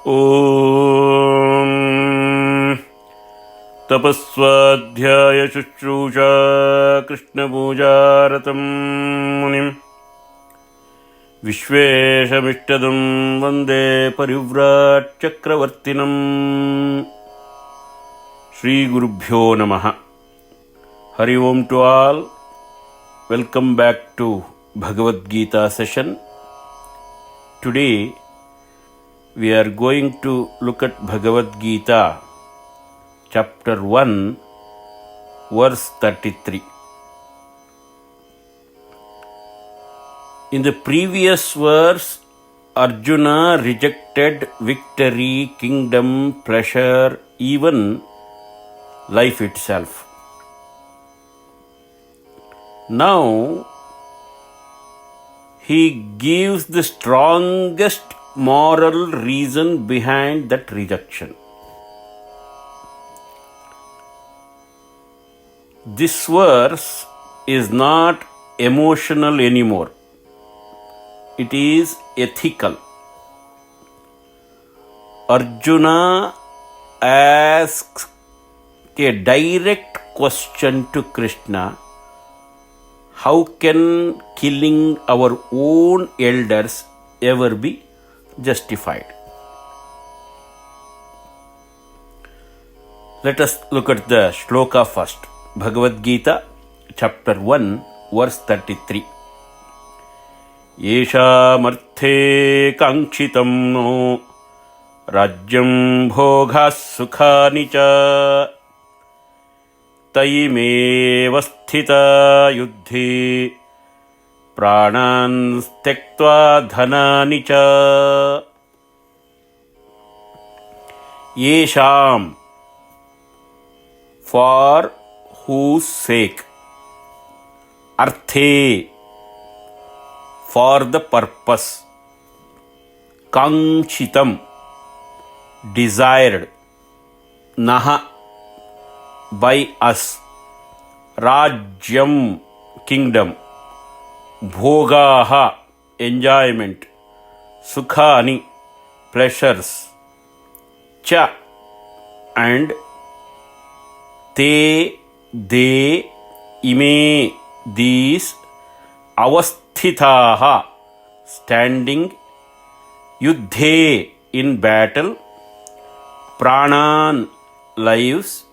ॐ तपस्वाध्याय शुश्रूषा कृष्णपूजारतं मुनिं विश्वेशमिष्टदं वन्दे परिव्राट् चक्रवर्तिनं श्रीगुरुभ्यो नमः. Hari Om to all. Welcome back to Bhagavad Gita session. Today we are going to look at Bhagavad Gita chapter 1 verse 33. In the previous verse, Arjuna rejected victory, kingdom, pleasure, even life itself. Now he gives the strongest moral reason behind that rejection. This verse is not emotional anymore. It is ethical. Arjuna asks a direct question to Krishna. How can killing our own elders ever be justified? Let us look at the shloka first. Bhagavad Gita, chapter 1, verse 33. Yeshamarthe kangshitam no rajyam bhogas sukhani cha तयिमेव स्थिता युद्धे प्राणान् त्यक्त्वा धनानि च. येषाम्, for whose sake, अर्थे, for the purpose, कांक्षितम्, desired, नः, by us, Rajyam, kingdom, Bhogaha, enjoyment, Sukhani, pleasures, Cha, and Te, they, Ime, these, Avasthitaha, standing, Yuddhe, in battle, Pranan, lives,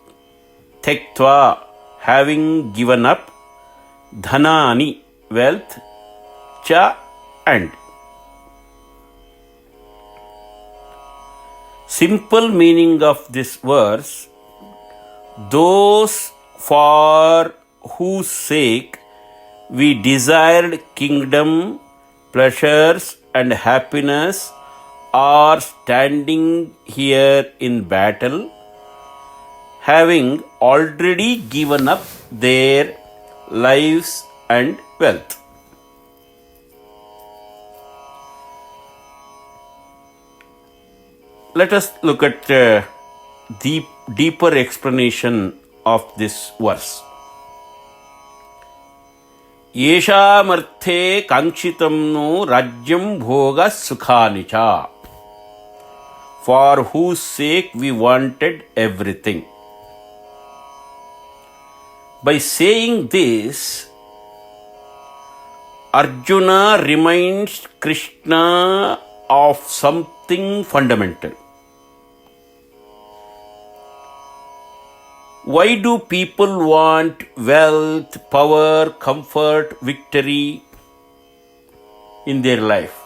Tektva, having given up, Dhanani, wealth, Cha, and. Simple meaning of this verse: those for whose sake we desired kingdom, pleasures, and happiness are standing here in battle, having already given up their lives and wealth. Let us look at the deeper explanation of this verse. Yeshamarthe kangshitam no rajyam bhoga sukhani cha. For whose sake we wanted everything. By saying this, Arjuna reminds Krishna of something fundamental. Why do people want wealth, power, comfort, victory in their life?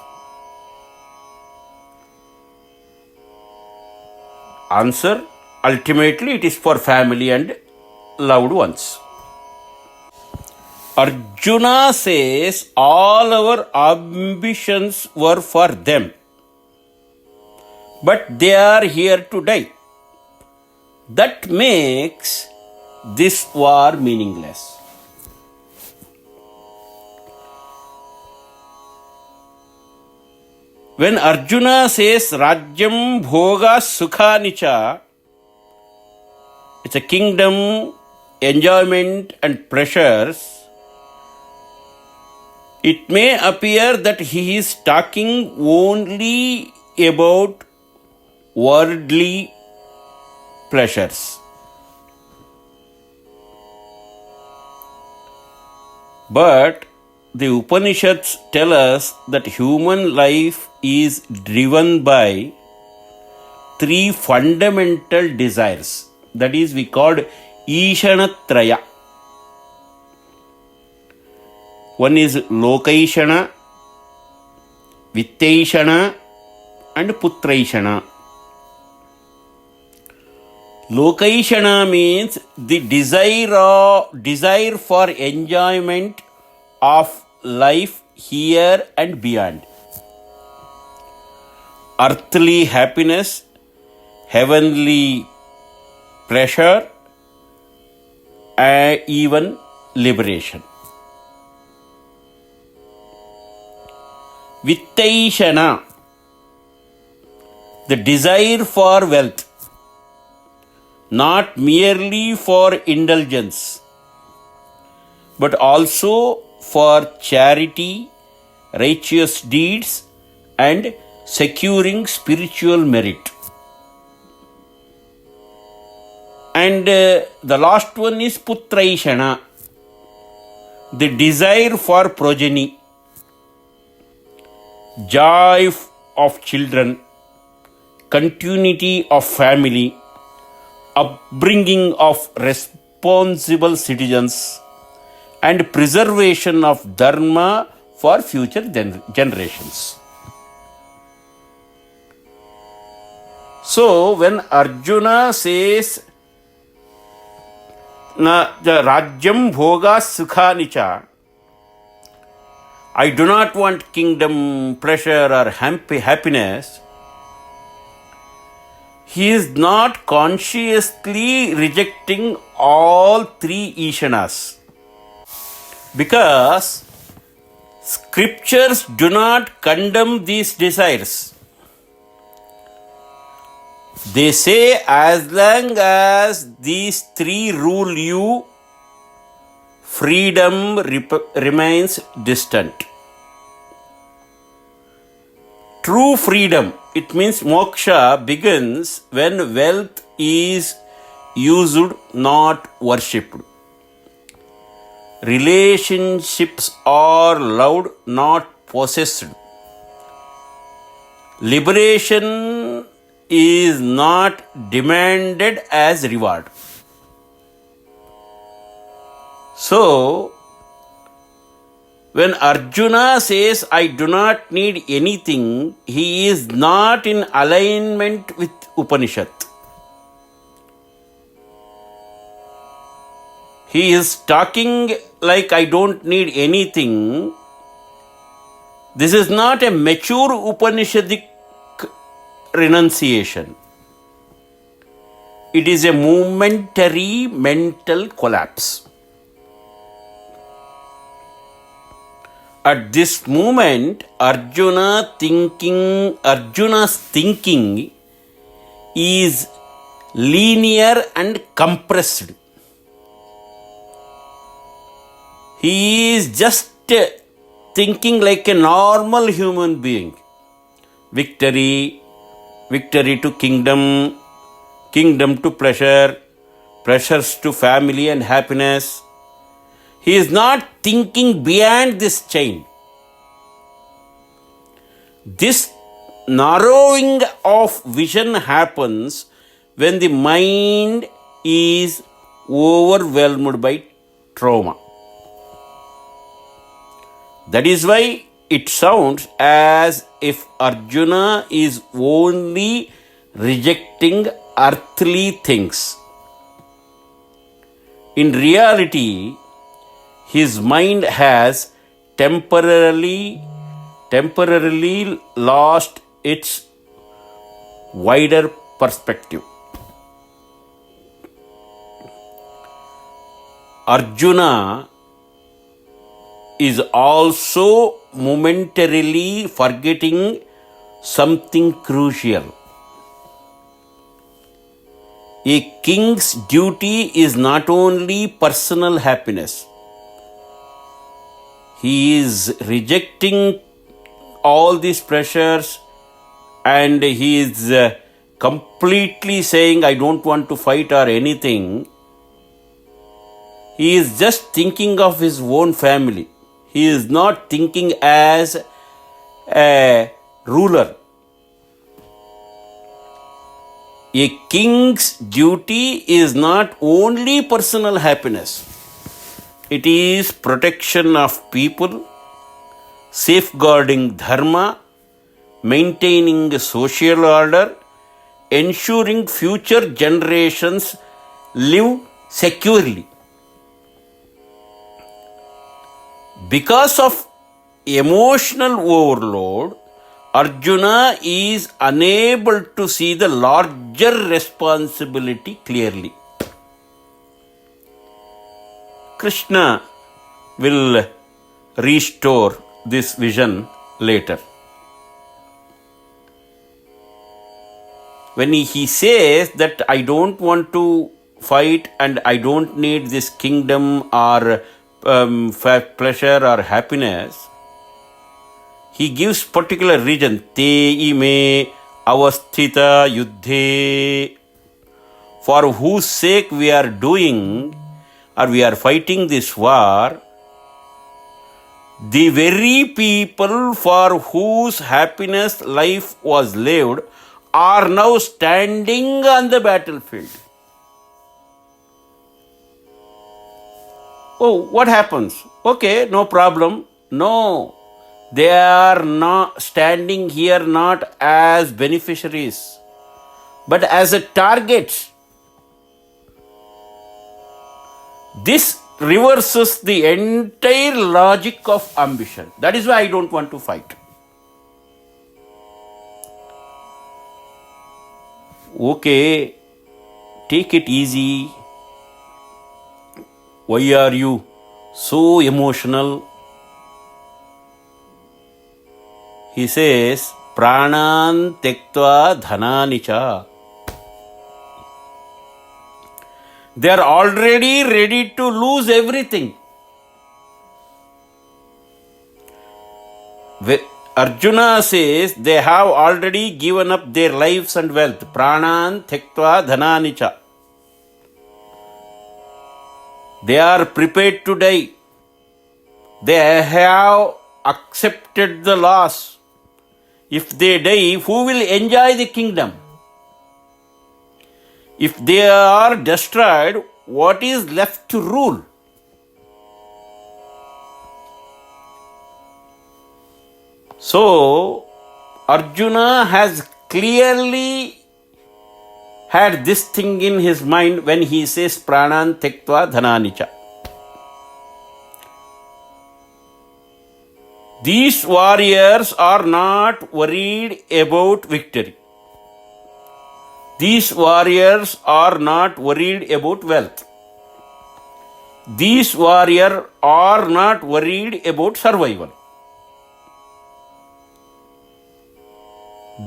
Answer: ultimately it is for family and loved ones. Arjuna says all our ambitions were for them, but they are here to die. That makes this war meaningless. When Arjuna says Rajyam Bhoga Sukhanicha, it's a kingdom, enjoyment and pleasures, it may appear that he is talking only about worldly pleasures. But the Upanishads tell us that human life is driven by three fundamental desires. That is, we called Ishanatraya. One is Lokaishana, Vittaishana, and Putraishana. Lokaishana means the desire for enjoyment of life here and beyond. Earthly happiness, heavenly pleasure, and even liberation. Vittaishana, the desire for wealth, not merely for indulgence, but also for charity, righteous deeds, and securing spiritual merit. And the last one is Putraishana, the desire for progeny, joy of children, continuity of family, upbringing of responsible citizens, and preservation of dharma for future generations. So when Arjuna says Rajyam Bhoga Sukhanicha, I do not want kingdom, pleasure, or happiness, he is not consciously rejecting all three Ishanas, because scriptures do not condemn these desires. They say as long as these three rule you, freedom remains distant. True freedom, it means moksha, begins when wealth is used, not worshipped. Relationships are loved, not possessed. Liberation is not demanded as reward. So, when Arjuna says, I do not need anything, he is not in alignment with Upanishad. He is talking like I don't need anything. This is not a mature Upanishadic renunciation. It is a momentary mental collapse. At this moment, Arjuna's thinking is linear and compressed. He is just thinking like a normal human being. Victory to kingdom, kingdom to pleasure, pleasures to family and happiness. He is not thinking beyond this chain. This narrowing of vision happens when the mind is overwhelmed by trauma. That is why it sounds as if Arjuna is only rejecting earthly things. In reality, his mind has temporarily lost its wider perspective. Arjuna is also momentarily forgetting something crucial. A king's duty is not only personal happiness. He is rejecting all these pressures and he is completely saying, I don't want to fight or anything. He is just thinking of his own family. He is not thinking as a ruler. A king's duty is not only personal happiness. It is protection of people, safeguarding dharma, maintaining social order, ensuring future generations live securely. Because of emotional overload, Arjuna is unable to see the larger responsibility clearly. Krishna will restore this vision later. When he says that I don't want to fight and I don't need this kingdom or pleasure or happiness, he gives particular reason. Te ime avasthita yuddhe. For whose sake we are doing or we are fighting this war, the very people for whose happiness life was lived are now standing on the battlefield. Oh, what happens? Okay, no problem. No, they are not standing here not as beneficiaries, but as a target. This reverses the entire logic of ambition. That is why I don't want to fight. Okay, take it easy. Why are you so emotional? He says, Pranan tektva dhananicha. They are already ready to lose everything. Arjuna says they have already given up their lives and wealth. Pranan tektva dhananicha. They are prepared to die. They have accepted the loss. If they die, who will enjoy the kingdom? If they are destroyed, what is left to rule? So, Arjuna has clearly had this thing in his mind when he says Pranan tektva dhananicha. These warriors are not worried about victory. These warriors are not worried about wealth. These warriors are not worried about survival.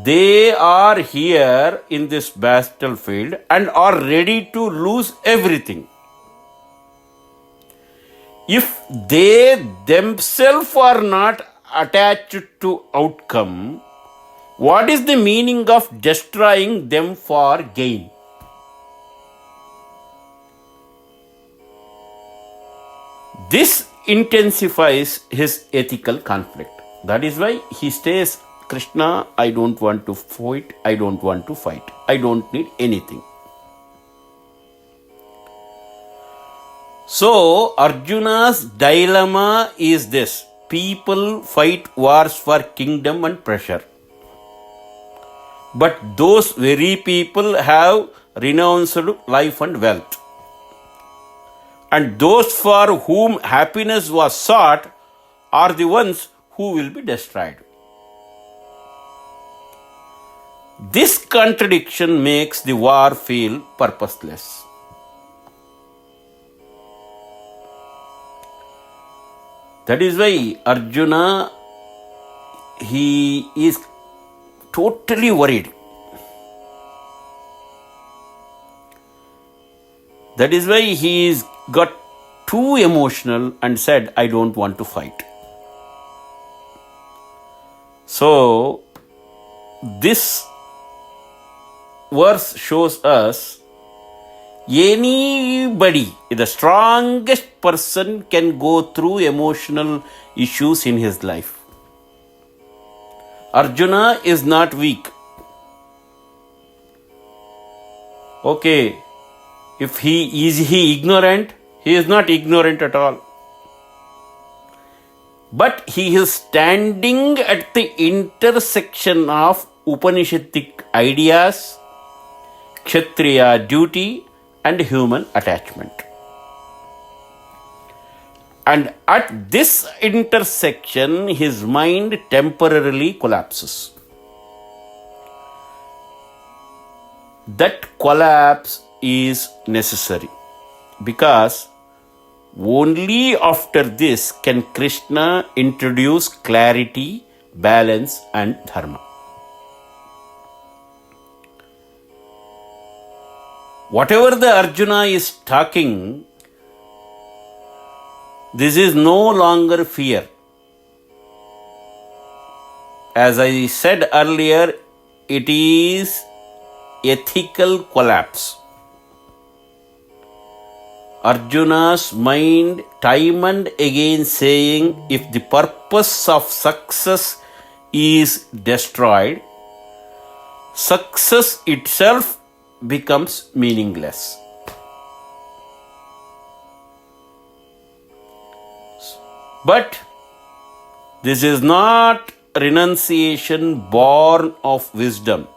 They are here in this battlefield and are ready to lose everything. If they themselves are not attached to outcome, what is the meaning of destroying them for gain? This intensifies his ethical conflict. That is why he says, Krishna, I don't want to fight, I don't want to fight, I don't need anything. So, Arjuna's dilemma is this: people fight wars for kingdom and pressure. But those very people have renounced life and wealth. And those for whom happiness was sought are the ones who will be destroyed. This contradiction makes the war feel purposeless. That is why Arjuna, he is totally worried. That is why he is got too emotional and said, I don't want to fight. So, this verse shows us anybody, the strongest person, can go through emotional issues in his life. Arjuna is not weak. Okay, if he is ignorant? He is not ignorant at all. But he is standing at the intersection of Upanishadic ideas, Kshatriya duty, and human attachment. And at this intersection, his mind temporarily collapses. That collapse is necessary because only after this can Krishna introduce clarity, balance, and dharma. Whatever the Arjuna is talking, this is no longer fear. As I said earlier, it is ethical collapse. Arjuna's mind time and again saying, if the purpose of success is destroyed, success itself becomes meaningless. But this is not renunciation born of wisdom.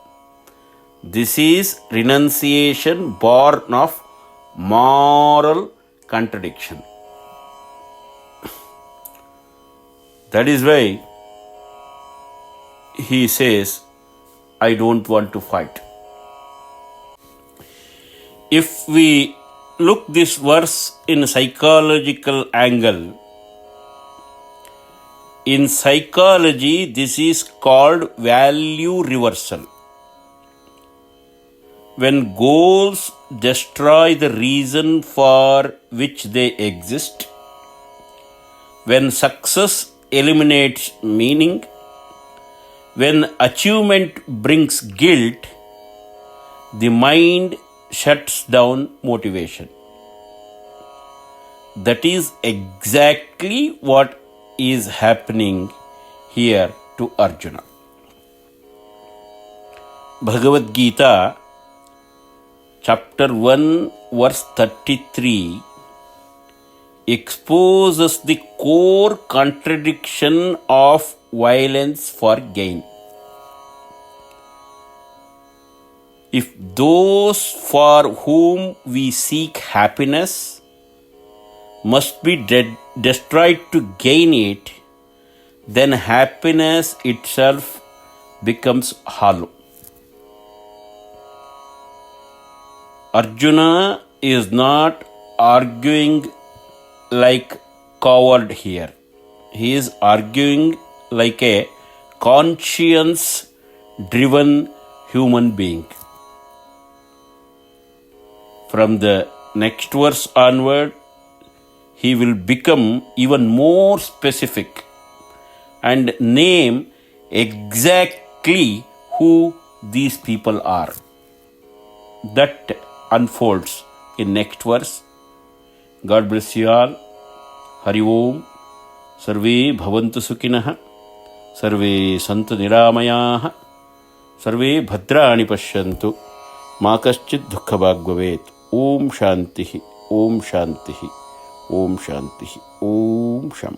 This is renunciation born of moral contradiction. That is why he says, I don't want to fight. If we look this verse in a psychological angle, in psychology this is called value reversal. When goals destroy the reason for which they exist, when success eliminates meaning, when achievement brings guilt, the mind shuts down motivation. That is exactly what is happening here to Arjuna. Bhagavad Gita Chapter 1, verse 33 exposes the core contradiction of violence for gain. If those for whom we seek happiness must be destroyed to gain it, then happiness itself becomes hollow. Arjuna is not arguing like coward here. He is arguing like a conscience-driven human being. From the next verse onward, he will become even more specific and name exactly who these people are. That unfolds in next verse. God bless you all. Hari Om. Sarve bhavantu sukhinah. Sarve santu niramayah. Sarve bhadrani pashyantu. Ma kaschid dukha bhag bhavet. Om shantihi. Om shantihi. Om shantihi. Om sham.